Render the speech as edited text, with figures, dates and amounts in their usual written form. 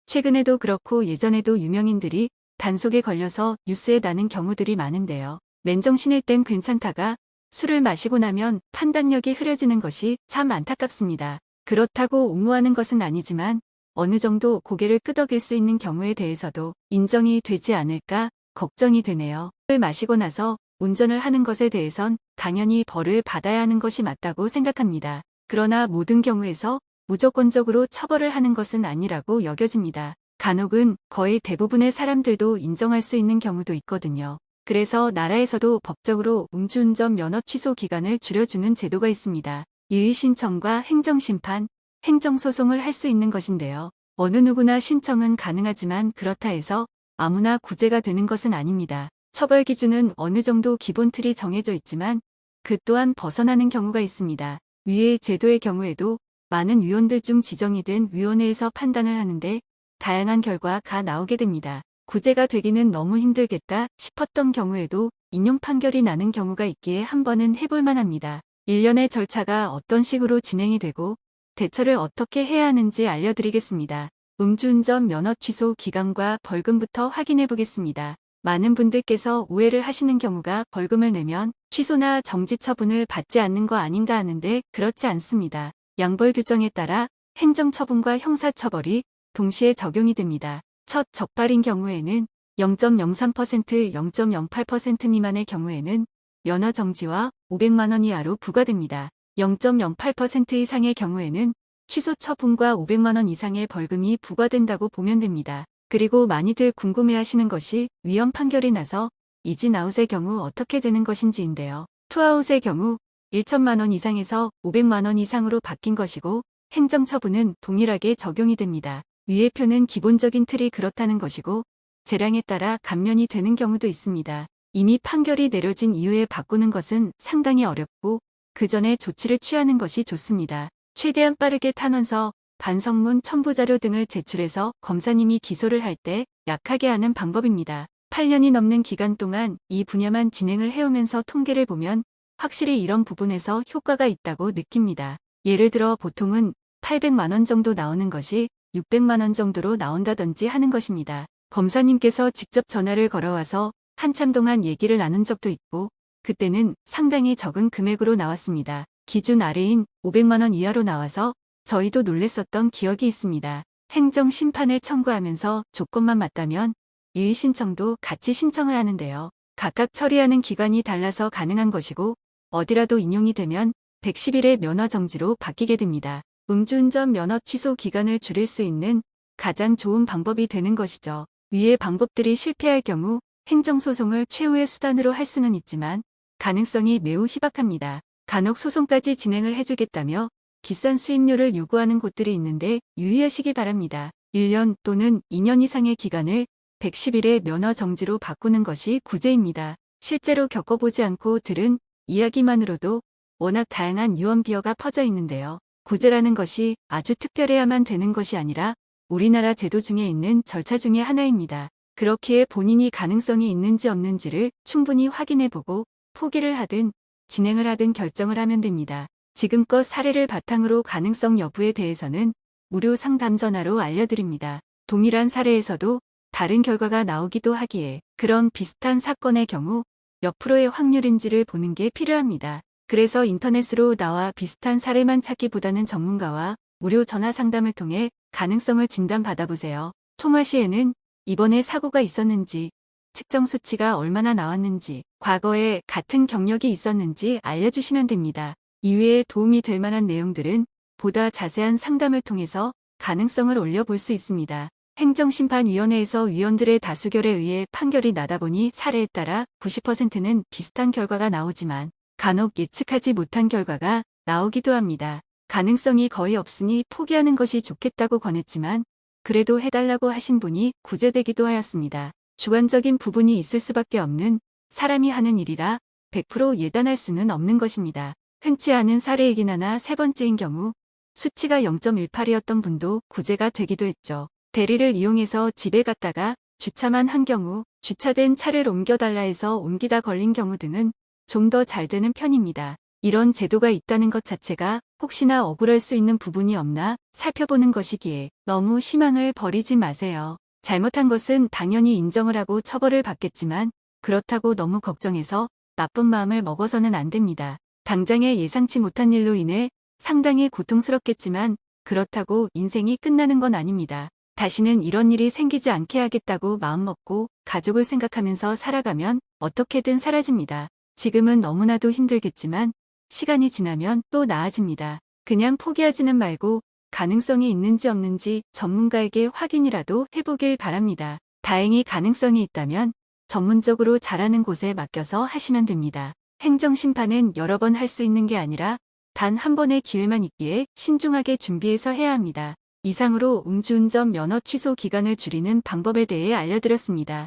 최근에도 그렇고 예전에도 유명인들이 단속에 걸려서 뉴스에 나는 경우들이 많은데요. 맨정신일 땐 괜찮다가 술을 마시고 나면 판단력이 흐려지는 것이 참 안타깝습니다. 그렇다고 옹호하는 것은 아니지만 어느 정도 고개를 끄덕일 수 있는 경우에 대해서도 인정이 되지 않을까 걱정이 되네요. 술을 마시고 나서 운전을 하는 것에 대해선 당연히 벌을 받아야 하는 것이 맞다고 생각합니다. 그러나 모든 경우에서 무조건적으로 처벌을 하는 것은 아니라고 여겨집니다. 간혹은 거의 대부분의 사람들도 인정할 수 있는 경우도 있거든요. 그래서 나라에서도 법적으로 음주운전 면허 취소 기간을 줄여주는 제도가 있습니다. 유의 신청과 행정심판, 행정소송을 할 수 있는 것인데요. 어느 누구나 신청은 가능하지만 그렇다 해서 아무나 구제가 되는 것은 아닙니다. 처벌 기준은 어느 정도 기본 틀이 정해져 있지만 그 또한 벗어나는 경우가 있습니다. 위의 제도의 경우에도 많은 위원들 중 지정이 된 위원회에서 판단을 하는데 다양한 결과가 나오게 됩니다. 구제가 되기는 너무 힘들겠다 싶었던 경우에도 인용 판결이 나는 경우가 있기에 한 번은 해볼 만합니다. 일련의 절차가 어떤 식으로 진행이 되고 대처를 어떻게 해야 하는지 알려드리겠습니다. 음주운전 면허 취소 기간과 벌금부터 확인해 보겠습니다. 많은 분들께서 오해를 하시는 경우가 벌금을 내면 취소나 정지 처분을 받지 않는 거 아닌가 하는데 그렇지 않습니다. 양벌 규정에 따라 행정처분과 형사처벌이 동시에 적용이 됩니다. 첫 적발인 경우에는 0.03%, 0.08% 미만의 경우에는 면허 정지와 500만 원 이하로 부과됩니다. 0.08% 이상의 경우에는 취소 처분과 500만 원 이상의 벌금이 부과된다고 보면 됩니다. 그리고 많이들 궁금해하시는 것이 위헌 판결이 나서 이진아웃의 경우 어떻게 되는 것인지인데요. 투아웃의 경우 1천만 원 이상에서 500만 원 이상으로 바뀐 것이고 행정처분은 동일하게 적용이 됩니다. 위의 표는 기본적인 틀이 그렇다는 것이고 재량에 따라 감면이 되는 경우도 있습니다. 이미 판결이 내려진 이후에 바꾸는 것은 상당히 어렵고 그 전에 조치를 취하는 것이 좋습니다. 최대한 빠르게 탄원서, 반성문, 첨부자료 등을 제출해서 검사님이 기소를 할 때 약하게 하는 방법입니다. 8년이 넘는 기간 동안 이 분야만 진행을 해오면서 통계를 보면 확실히 이런 부분에서 효과가 있다고 느낍니다. 예를 들어 보통은 800만 원 정도 나오는 것이 600만 원 정도로 나온다든지 하는 것입니다. 검사님께서 직접 전화를 걸어와서 한참 동안 얘기를 나눈 적도 있고 그때는 상당히 적은 금액으로 나왔습니다. 기준 아래인 500만 원 이하로 나와서 저희도 놀랬었던 기억이 있습니다. 행정심판을 청구하면서 조건만 맞다면 유의 신청도 같이 신청을 하는데요. 각각 처리하는 기간이 달라서 가능한 것이고 어디라도 인용이 되면 110일의 면허 정지로 바뀌게 됩니다. 음주운전 면허 취소 기간을 줄일 수 있는 가장 좋은 방법이 되는 것이죠. 위의 방법들이 실패할 경우 행정소송을 최후의 수단으로 할 수는 있지만 가능성이 매우 희박합니다. 간혹 소송까지 진행을 해주겠다며 비싼 수임료를 요구하는 곳들이 있는데 유의하시기 바랍니다. 1년 또는 2년 이상의 기간을 110일의 면허 정지로 바꾸는 것이 구제입니다. 실제로 겪어보지 않고 들은 이야기만으로도 워낙 다양한 유언 비어가 퍼져 있는데요. 구제라는 것이 아주 특별해야만 되는 것이 아니라 우리나라 제도 중에 있는 절차 중의 하나입니다. 그렇기에 본인이 가능성이 있는지 없는지를 충분히 확인해보고 포기를 하든 진행을 하든 결정을 하면 됩니다. 지금껏 사례를 바탕으로 가능성 여부에 대해서는 무료 상담 전화로 알려드립니다. 동일한 사례에서도 다른 결과가 나오기도 하기에 그런 비슷한 사건의 경우 몇 프로의 확률인지를 보는 게 필요합니다. 그래서 인터넷으로 나와 비슷한 사례만 찾기보다는 전문가와 무료 전화 상담을 통해 가능성을 진단받아보세요. 통화 시에는 이번에 사고가 있었는지, 측정 수치가 얼마나 나왔는지, 과거에 같은 경력이 있었는지 알려주시면 됩니다. 이외에 도움이 될 만한 내용들은 보다 자세한 상담을 통해서 가능성을 올려볼 수 있습니다. 행정심판위원회에서 위원들의 다수결에 의해 판결이 나다 보니 사례에 따라 90%는 비슷한 결과가 나오지만 간혹 예측하지 못한 결과가 나오기도 합니다. 가능성이 거의 없으니 포기하는 것이 좋겠다고 권했지만 그래도 해달라고 하신 분이 구제되기도 하였습니다. 주관적인 부분이 있을 수밖에 없는 사람이 하는 일이라 100% 예단할 수는 없는 것입니다. 흔치 않은 사례이긴 하나 세 번째인 경우 수치가 0.18이었던 분도 구제가 되기도 했죠. 대리를 이용해서 집에 갔다가 주차만 한 경우 주차된 차를 옮겨달라 해서 옮기다 걸린 경우 등은 좀 더 잘 되는 편입니다. 이런 제도가 있다는 것 자체가 혹시나 억울할 수 있는 부분이 없나 살펴보는 것이기에 너무 희망을 버리지 마세요. 잘못한 것은 당연히 인정을 하고 처벌을 받겠지만 그렇다고 너무 걱정해서 나쁜 마음을 먹어서는 안 됩니다. 당장에 예상치 못한 일로 인해 상당히 고통스럽겠지만 그렇다고 인생이 끝나는 건 아닙니다. 다시는 이런 일이 생기지 않게 하겠다고 마음먹고 가족을 생각하면서 살아가면 어떻게든 사라집니다. 지금은 너무나도 힘들겠지만 시간이 지나면 또 나아집니다. 그냥 포기하지는 말고 가능성이 있는지 없는지 전문가에게 확인이라도 해보길 바랍니다. 다행히 가능성이 있다면 전문적으로 잘하는 곳에 맡겨서 하시면 됩니다. 행정심판은 여러 번 할 수 있는 게 아니라 단 한 번의 기회만 있기에 신중하게 준비해서 해야 합니다. 이상으로 음주운전 면허 취소 기간을 줄이는 방법에 대해 알려드렸습니다.